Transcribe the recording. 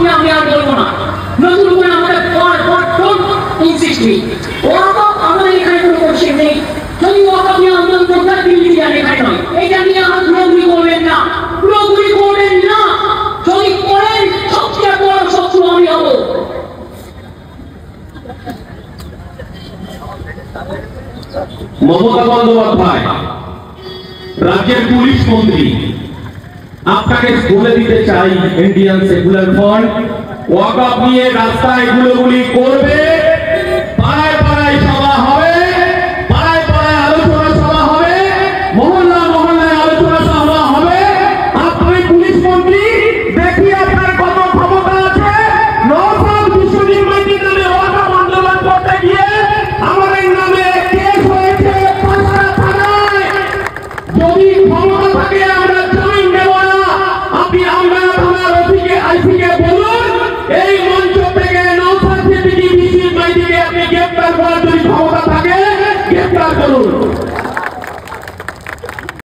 আমি আর বলবো না, নতুন করে আমাদের আমাদের এখানে কোনো কোশ্চেন নেই। যদি ওয়াকফ নিয়ে আন্দোলন করতে দিল্লি যান, এখানে নয়। এটা নিয়ে আর পুরোপুরি করবেন না, পুরোপুরি করবেন না। যদি করেন সবচেয়ে বড় শত্রু আমি হব। মমতা বন্দ্যোপাধ্যায় রাজ্যের পুলিশ মন্ত্রী, আপনাকে বলে দিতে চাই, ইন্ডিয়ান সেকুলার ফ্রন্ট ওয়াকফ নিয়ে রাস্তায় গুলোগুলি করবে